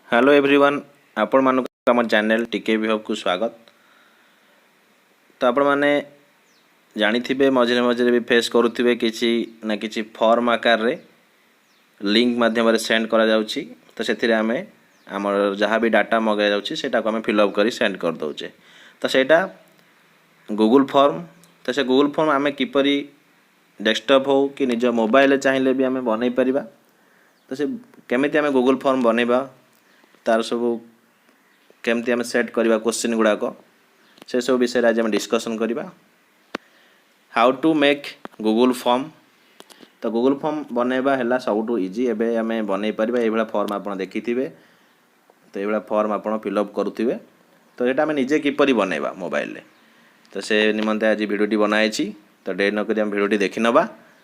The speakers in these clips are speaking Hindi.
हेलो एवरीवन आपण मानक आम चैनल टीके विहब को स्वागत। तो आपण माने जानिथिबे मझे मझे भी फेस करुथिबे किछि ना किछि फॉर्म आकार रे लिंक माध्यम रे सेंड करा जाउछि। तो सेथिरे आमे हमर जहाँ भी डाटा मगाई जाउछि सेटा को आमे फिलअप करी सेंड कर दउचे। तो सेटा गूगल फॉर्म। तो से गूगल फॉर्म आमे किपरि डेस्कटॉप हो कि निज मोबाइल चाहिए भी आमे बनै परिबा। तो से केमिति आमे गूगल फॉर्म बनेबा तार सब केमती आम सेट करवा क्वेश्चन गुड़ाक से सब विषय आज आम डिस्कसन करवा। How to make Google form. तो गूगल फॉर्म बनैबा है सबुठ इजी। एवं आम बन पार ये फॉर्म आप देखी थे। तो ये फॉर्म आप फिलअप करुवे। तो ये आम निजे किपरि बनैबा मोबाइल। तो से निमंते आज भिडियोटी बनाई। तो डेट नक भिडियोटी देखी नवा।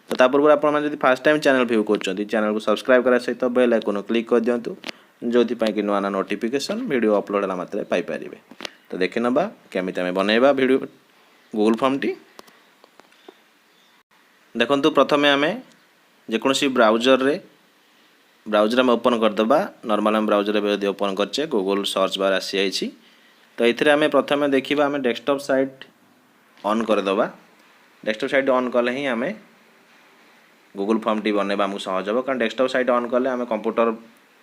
तो पूर्व आप फर्स्ट टाइम चैनल व्यू कर चैनल को सब्सक्राइब करा सहित बेल आइकन क्लिक कर दिंतु जो कि नुआ ना नोटिफिकेशन वीडियो अपलोड है मात्रे पाइपर। तो देखी नवा केमी आम बनैबा वीडियो गूगल फॉर्म टी। देखु प्रथम आम जेकोसी ब्राउजर में ओपन करदे। नॉर्मल आम ब्राउजर यदि ओपन करचे गूगल सर्च बार आसी जाइए। तो ये आम प्रथम देखा आम डेस्कटॉप साइट ऑन करदे। डेस्कटॉप साइट ऑन कले ही आम गूगल फॉर्म टी बनैबा आमको सहज हो। कारण डेस्कटॉप साइट ऑन कले आम कंप्यूटर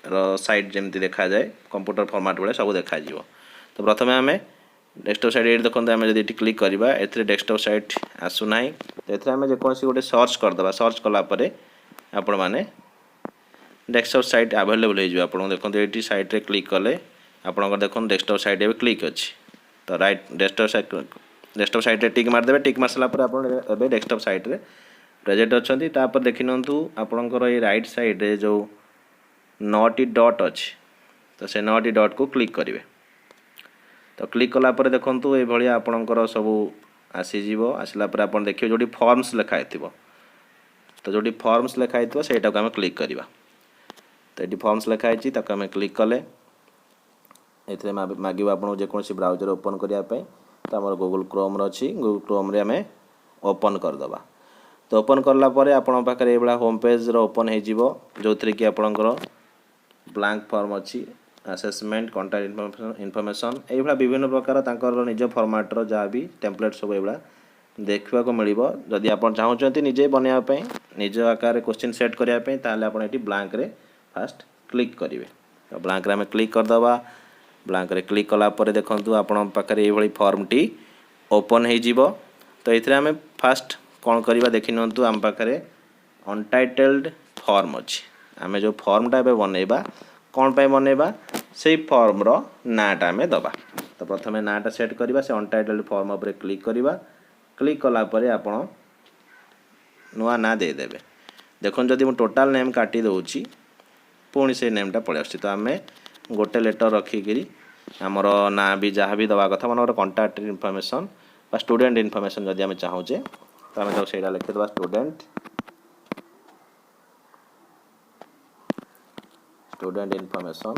साइट जमती देखा जाए कंप्यूटर फॉर्मेट भाई सब देखा। तो प्रथम आम डेस्कटॉप साइट ये देखते आम जब क्लिक करवा ए डेस्कटॉप साइट आसूना। तो ये आम जेकोसी गोटे सर्च करदे। सर्च कलापर आपण मैंने डेस्कटॉप साइट आवेलेबल हो देखते ये साइट रे क्लिक कले आप देखो डेस्कटॉप साइट ए क्लिक अच्छी। तो राइट डेस्कटॉप साइट रे टिक मारदे। टिक मार सारा आप डेस्कटॉप साइट रे प्रेजेंट अच्छा। देखी नियंतु आपणकर ये राइट साइड रे जो 9टी डॉट अच्छी। तो से 9टी डॉट को क्लिक करेंगे। तो क्लिक कलापर देखु ये आपणकर सब आसीज आसला आप देखिए जो फॉर्म्स लिखाई थो। तो जो फॉर्म्स लिखाई थो से आम क्लिक करवा। तो ये फॉर्म्स लिखाई आम क्लिक कले ये मांग आप जेकोसी ब्राउजर ओपन करने। तो आम गूगल क्रोम अच्छी गूगल क्रोम रे आम ओपन करदे। तो ओपन कलापर आपण पाखे ये होम पेज ओपन हो जो थी कि आपणकर ब्लैंक फॉर्म अच्छी असेसमेंट कॉन्टैक्ट इनफॉरमेशन ये विभिन्न प्रकार निज फॉर्मेटर जहाँ भी टेम्पलेट सब ये देखा मिल। जदि आप चाहते निजे बनवाई निज आकार क्वेश्चन सेट करने ताले आप ब्लैंक रे फास्ट क्लिक करेंगे। तो ब्लैंक रे आम क्लिक करदे। ब्लैंक रे क्लिक कलापर देखु आपण पाखे ये फॉर्म टी ओपन हो। तो ये आम फास्ट कौन करवा देखी नियंतु आम पाखे अनटाइटल्ड फॉर्म अच्छी। आम जो फॉर्मटा बनैबा कौन पे बनैबा से फॉर्म रो नाटा आम दबा। तो प्रथम नाटा सेट करवा से अनटाइटल्ड फॉर्म उपर क्लिक करवा। क्लिक कलापर आपण नुआ ना देदेवे। देखो जदि मु टोटाल नेम काटी दूची पुणी से नेमटा पलि आस। तो आम गोटे लेटर रखिकी आमर ना भी जहाँ भी दवा कथा मन कॉन्टैक्ट इनफॉरमेशन बा स्टूडेंट इनफॉरमेशन जदि आम चाहूचे तो आम से लिखिदेवा स्टूडेंट इनफॉरमेशन।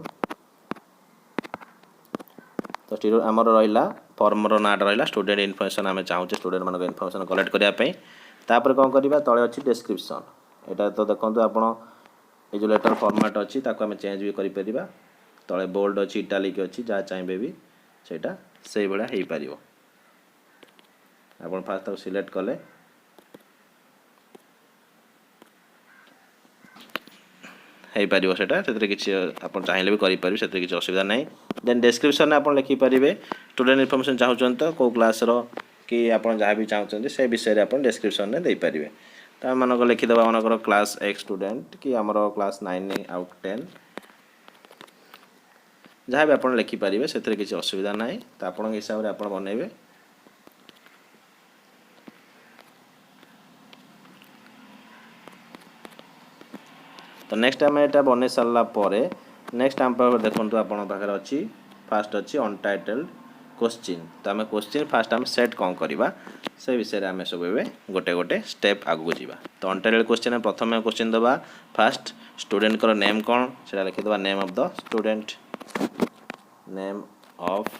तो आमर रहा फॉर्म नाटा रहा स्टूडेंट इनफॉरमेशन आम चाहूचे स्टूडेंट मान इनफॉरमेशन कलेक्ट करने। तापर कौन करवा तले अच्छी डिस्क्रिप्शन यहाँ। तो देखो आप ये जो लेटर फॉर्मेट अच्छी आम चेंज भी करें। तले बोल्ड अच्छी इटालिक अच्छी जहाँ चाहिए भी सेटा से भाया हो पार। आप फास्ट सिलेक्ट कले हो पार से किसी आप चाहिए भी करें से किसी असुविधा ना। देन डिस्क्रिप्शन आप लिखिपारे स्टूडेंट इनफॉरमेशन चाहते तो कौ क्लास कि आप जहाँ भी चाहते से विषय आप डिस्क्रिप्शन में देपारे। तो आम मानक लिखिदेवा मनकर क्लास एक्स स्टूडेंट कि आमर क्लास 9 आउट 10 जहाँ भी आप लिखिपारे से किसी असुविधा ना। तो आप हिसाब से आप बनइबे। तो नेक्स्ट आम यहाँ बन सारा नेक्स्ट आम देखो आप अच्छी फास्ट अच्छी अनटाइटल्ड क्वेश्चन। तो आम क्वेश्चन फास्ट आम सेट कौन करवा से विषय आम सब गोटे गोटे स्टेप आगू जावा। तो अनटाइटल्ड क्वेश्चन प्रथम क्वेश्चन दबा फास्ट स्टूडेंट को नेम कौन से लिखिदेवा name of the student name of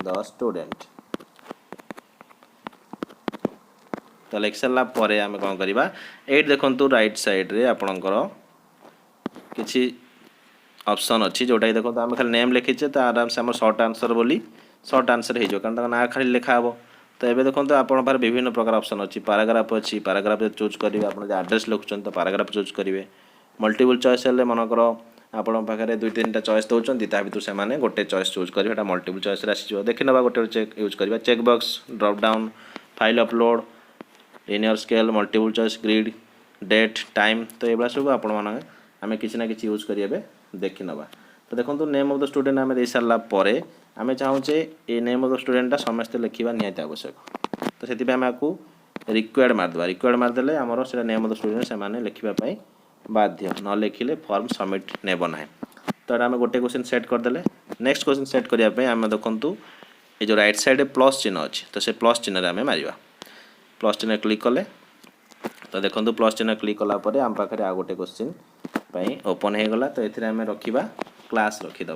the student. तो लिख सारापर आम कौन करवा ये देखो राइट साइड रे आपणकर किसी ऑप्शन अच्छी जोटा कि देखो आम खाली नेम लिखीचे तो आराम से आम सर्ट आंसर बोली सर्ट आंसर हो कारण ना खाली लिखा हे तो ये देखो आप विभिन्न प्रकार ऑप्शन अच्छी पैराग्राफ अच्छी पैराग्राफ चूज करेंगे आप एड्रेस लिखुं तो पैराग्राफ चूज करेंगे मल्टीपल चॉइस है मनकर आपण पाखे दुई तीन टा चॉइस दौरान भितर से गोटे चॉइस चूज करेंगे मल्टीपल चॉइस आसी देखी ना गोटे चेक यूज करेंगे check box drop down file upload linear scale multiple choice grid date time तो ये सब आपण आम किसी ना कि यूज करेंगे देखी नवा तो देखो नेम ऑफ द स्टूडेंट आम दे सारा आम चाहूचे ये नेम ऑफ द स्टूडेंटा समस्ते लिखा निहाती आवश्यक तो से आम आपको रिक्वायर्ड मारदेवा रिक्वायर्ड मारदेले आमर से नेम ऑफ द स्टूडेंट से लिखापी बाध्य न लिखिले फॉर्म सबमिट नेब ना तो आम गोटे क्वेश्चन सेट करदे नेक्स्ट क्वेश्चन सेट करने आम देखूँ ये जो राइट साइड प्लस चिन्ह अच्छी तो से प्लस चिन्ह आम मारिबा प्लस चिन्ह क्लिक कले तो देखो प्लस चिन्ह क्लिक कलापर आम पाखे आ गोटे क्वेश्चन ओपन हो गला तो ये आम रखा क्लास रखीदे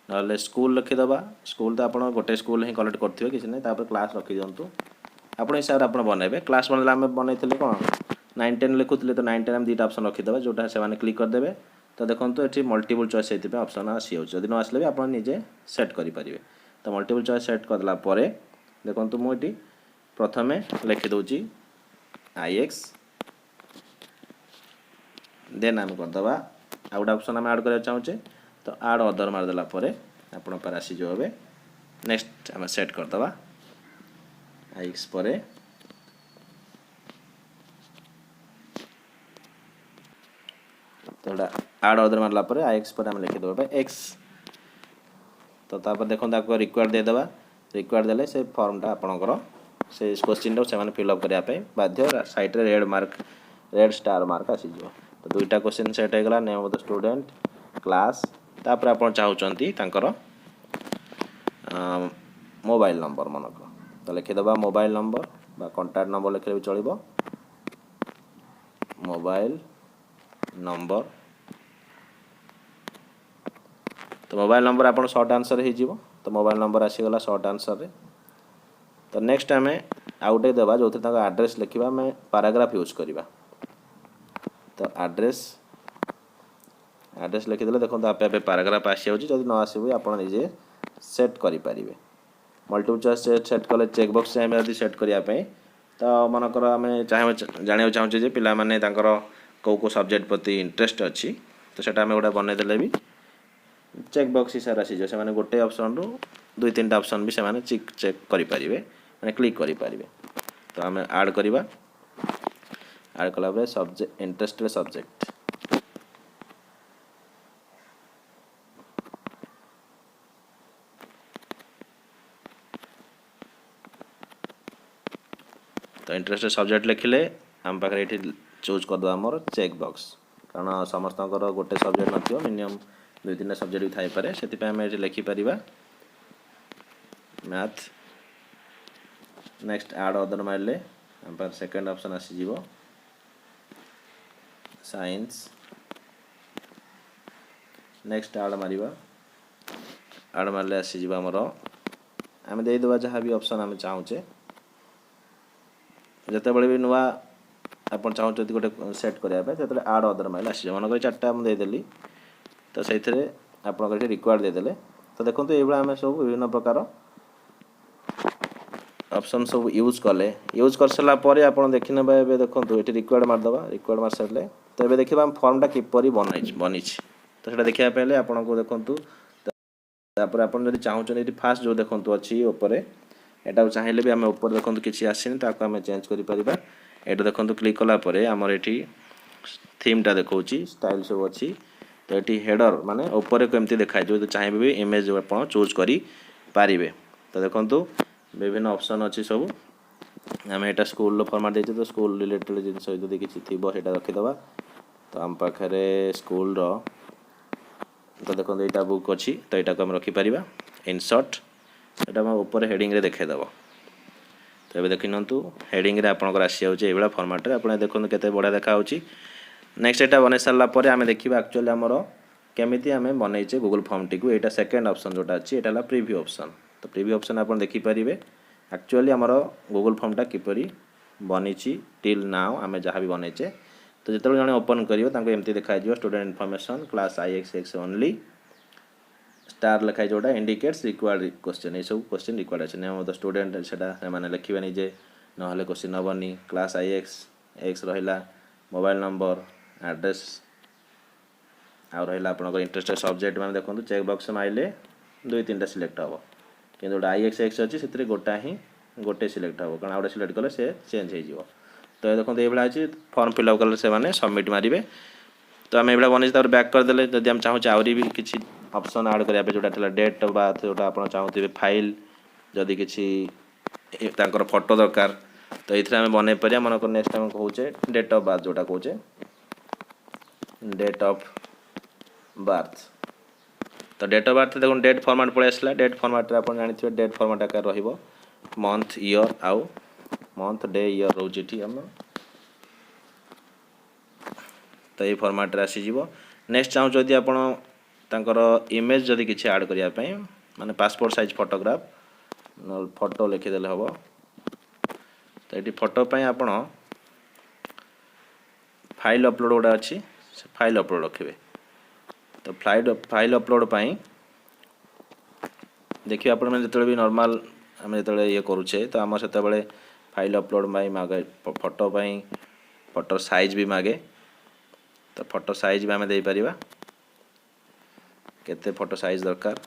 ना स्कूल रखीदे स्कूल तो आप गोटे स्कूल ही कलेक्ट करेंगे किसी ना क्लास रखी दिंतु आप हिसाब से आप बनइबे क्लास बनला आम बनई कौन 9 10 लिखुले तो 9 10 आम दुटा ऑप्शन रखीदे जोटा से क्लिक करदे तो देखो ये मल्टीपल चॉइस से ऑप्शन आसी जदि न आसले भी आप निजे सेट करेंगे तो मल्टीपल चॉइस सेट करदेला देखो मुझे प्रथम लिखिदे IX देन आम करदे आ गए ऑप्शन आम ऐड करना चाहूँचे तो आड अदर मारदेला आपण पर आसी जो हे नेक्स्ट आम सेट करदे IX पर तो आड अदर मारला IX पर आम लिखिदे X तो देखो आपको रिक्वायर्ड देदेबा रिक्वायर्ड देले से फॉर्मटा आपणकर से क्वेश्चन से फिलअप करने बाध्य side red mark red star mark आसीज तो दुईटा क्वेश्चन सेट हो गला name of the student class तापर आप चाहते मोबाइल नंबर मनक तो लिखिदे मोबाइल नंबर बा कॉन्टैक्ट नंबर लिखे भी चलो मोबाइल नंबर तो मोबाइल नंबर आप सर्ट आंसर हो तो मोबाइल नंबर आसीगला सर्ट आंसर रे तो नेक्स्ट आम आउटे देवा जो थे एड्रेस लिखा आम पैराग्राफ यूज करवा तो एड्रेस एड्रेस लिखिदे देखो आप पैराग्राफ आसी जब न आसो आप निजे सेट करेंगे मल्टीपल चॉइस सेट कले चेक बॉक्स चाहिए यदि सेट करने तो मनकर आम जाना चाहूँचे पिला माने कौ कौ सब्जेक्ट प्रति इंटरेस्ट अच्छी तो सेटा आम गोटे बनईदे भी चेक बॉक्स हिसाब से से गोटे ऑप्शन रु दुई तीन ऑप्शन भी से चेक करेंगे मैंने क्लिक करेंगे तो आम ऐड करवा ऐड कला सब्जेक्ट इंटरेस्टेड सब्जेक्ट तो इंटरेस्टेड सब्जेक्ट लिखिले आम पाखे ये चूज करदे आमर चेक बॉक्स कारण समस्त गोटे सब्जेक्ट न मिनिमम दुई तीन सब्जेक्ट भी थाईपे से आम ये लिखिपर मैथ नेक्स्ट ऐड अदर मारे आम पाखे सेकेंड ऑप्शन आसीज साइंस नेक्स्ट ऐड मारिबा ऐड मारे आसीज आमर आम देदेबा जहाँ भी ऑप्शन आम चाहूचे जिते बड़े भी नुआ आप चाहते गोटे सेट करने जो आड अदर माइल आसी मनकर चार्टा देदेली तो से आप रिक्वायर्ड देदेले तो देखो ये आम सब विभिन्न प्रकार ऑप्शन सब यूज कले यूज कर सारापर आप देखी ना देखो ये रिक्वायर्ड मारदे रिक्वायर्ड मार सारे तो ये देखा फॉर्मटा किपर बनी तो सीटा देखा पाइले आपन को देखु तापर आप चाहते फास्ट जो देखो अच्छी ऊपर एटा चाहिए भी आम ऊपर देखो किसी आसनी तो आम चेंज करें ये देखो क्लिक कलापर आमर ये थीमटा देखा स्टाइल सब अच्छी तो ये हेडर माने ऊपर कमती देखा जो चाहिए भी इमेज आप चूज करें तो देखो विभिन्न ऑप्शन अच्छी सब आम यहाँ स्कूल फॉर्मेट देते तो स्कूल रिलेटेड जिनस जब किसी थी से रखीदे तो आम पाखे स्कूल तो देखो यहाँ बुक अच्छी तो यहाँ को आम रखिपर इनसर्ट यहाँ ऊपर हेडिंग रे देखेदेव तो ये देखी नु हेडिंग रे आपंकर आसी जाए फॉर्मेट आप देखो केते बढ़िया देखा नेक्स्ट यहाँ बन सारापर आम देखा एक्चुअली आमर केमी आम बनईचे गूगल फॉर्म टी को सेकेंड ऑप्शन जोटा अच्छी यहाँ प्रीव्यू ऑप्शन तो प्रीव्यू ऑप्शन आप देखिपारे एक्चुअली आमर गूगल फॉर्मटा किपरि बनी टिल नाउ आम जहाँ भी बनईचे तो जो जन ओपन करमती देखा student information class IXX only star लिखाई जोटा इंडिकेट्स रिक्वायर्ड क्वेश्चन ये सब क्वेश्चन रिक्वायर्ड अच्छे नेम ऑफ द स्टूडेंट से लिखे निजे ना क्वेश्चन हेनी क्लास IXX रहा मोबाइल नंबर एड्रेस आ रहा आप इंटरेस्टेड सब्जेक्ट मैंने देखो चेक बॉक्स माइले 2-3टा सिलेक्ट हम कि जो IXX अच्छी से गोटा ही गोटे सिलेक्ट हम कारण आउटे सिलेक्ट कले से चेंज हो तो ये देखो ये अच्छी फॉर्म फिलअप कले से सबमिट मारे तो आम ये बन बैक करदे जब आम चाहूँ आहरी भी किसी ऑप्शन ऐड करने जोटा डेट ऑफ बर्थ जोटा आप चाहूे फाइल जदि किसी फोटो दरकार तो ये आम बन पार मन को नेक्स्ट आम कहे डेट ऑफ बर्थ जोटा कहे डेट ऑफ बर्थ तो डेट ऑफ बर्थ देखो डेट फॉर्मेट पड़े आसला डेट फॉर्मेट आप जानते डेट फॉर्मेट आकार रहिबो मंथ ईयर आउ मंथ डे ईयर रोजी आम तो ये फॉर्मेट आसीज नेक्स्ट चाहूँ जदि आप इमेज जदि किसी ऐड करने माने पासपोर्ट साइज फोटोग्राफ न फोटो लिखिदेले हम तो ये फोटो आप फाइल अपलोड गोटे अच्छी फाइल अपलोड रखिए तो फाइल अपलोड देखिए आप जो भी नॉर्मल आम जो ये करुचे तो आम से फाइल अपलोड मागे फोटो फोटो साइज भी मागे तो फोटो साइज भी आम दे पारिबा केते फोटो साइज दरकार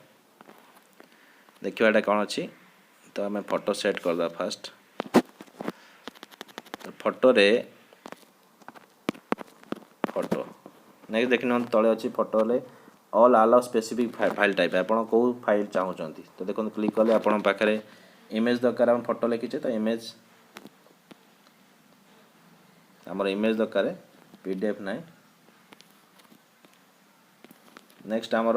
देखिए कौन अच्छी तो आम फोटो सेट करदा फास्ट तो फोटो रे फोटो नेक्स्ट देखिए तले अच्छी फोटो ले all allow specific file type आप कौ फाइल चाहूँगी तो देखो क्लिक कले आप पाखे इमेज दरकार आम फोटो लिखीचे तो इमेज आमर इमेज दरकार PDF ना नेक्स्ट आमर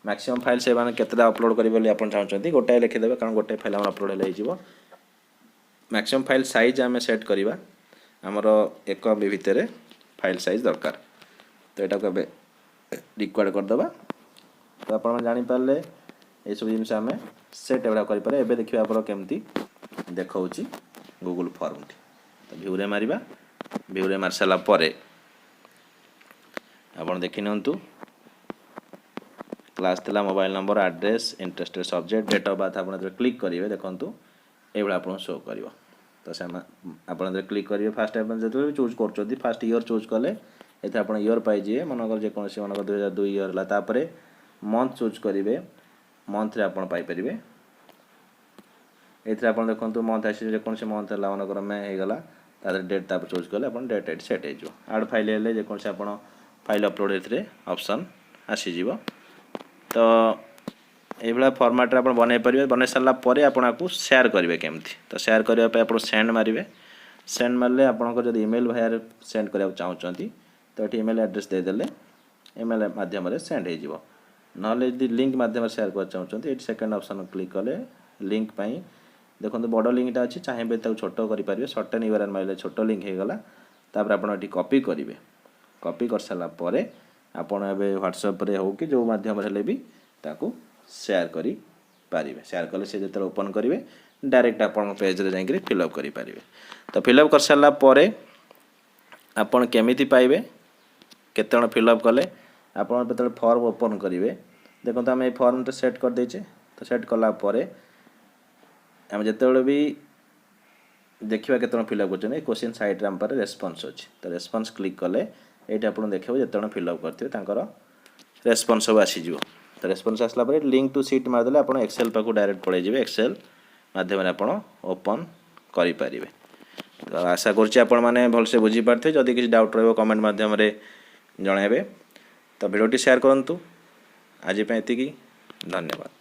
मैक्सिमम फाइल से केतेटा अपलोड करेंगे आप चाहते गोटाए लिखिदेवे कारण गोटे फाइल आम अपलोड हो मैक्सिमम फाइल साइज आम सेट करवा आमर 1 MB भितर फाइल साइज दरकार तो यहाँ को रिक्वायर्ड करदे तो आप जापारे ये सब जिन आम सेट एवं करें एवं देखिए आप केमती देखा गूगल फॉर्म तो भ्यूरे मारिबा भ्यूरे मार सारा आप देखी नियंतु क्लास थिला mobile number address interested subject date of birth आप क्लिक करेंगे देखूँ ये आप शो कर तो से आप क्लिक करेंगे फास्ट आप जो चूज कर फास्ट ईयर चूज कले ये आप ईयर पाइजे मनकर जेकोसी मनकर 2002 ईयर है मंथ चूज करेंगे मंथ आप पाइपर ये आप देखो मंथ आसी जेकोसी मंथ है मनकर मे होगला डेट आप चूज कले आप डेट सेट हो आड फाइल है जेकोसी आप फाइल अपलोड ए ऑप्शन आसीज तो ये फॉर्मेट आप बन पारे बन सारापर आपको शेयर करेंगे केमती तो शेयर करने आप सेंड मारे सेंड मारे आपको जब ईमेल भाई सेंड करने चाहते तो ये ईमेल एड्रेस देदेले ईमेल माध्यम सेंड हो ना लिंक माध्यम शेयर कर चाहते ये सेकेंड ऑप्शन क्लिक कले लिंक देखो बड़ लिंकटा अच्छी चाहिए छोट करेंगे सर्टेन यूआरएल मारे छोट लिंक होगला आप कॉपी करेंगे कॉपी कर सारापर आपड़ ए व्हाट्सएप हो कि जो माध्यम भी ताकू शेयर करी पारिबे शेयर कले से जो ओपन करेंगे डायरेक्ट आप पेज रे जाइए फिलअप करेंगे तो फिलअप कर सारा आपड़ केमिति पाइबे केते जण फिलअप कले आपड़ जो फॉर्म ओपन करेंगे देखो आम ये फॉर्म सेट कर देचे तो सेट कलापर आम जो भी देखा केत फिलअप कर क्वेश्चन साइड आम पारे रेस्पॉन्स अच्छी तो रेस्पॉन्स क्लिक कले ये आपको देखो जिते फिलअप करते रेस्पॉन्स सब आसीज तो रेस्पॉन्स आसला लिंक टू सीट मारदे आप एक्सेल पाक डायरेक्ट पड़े एक्सेल माध्यम आप ओपन करें तो आशा करें भलसे बुझीपारे जदि किसी डाउट रही कमेंट माध्यम जनइबे तो भिडियोटी शेयर करूँ आज एति धन्यवाद।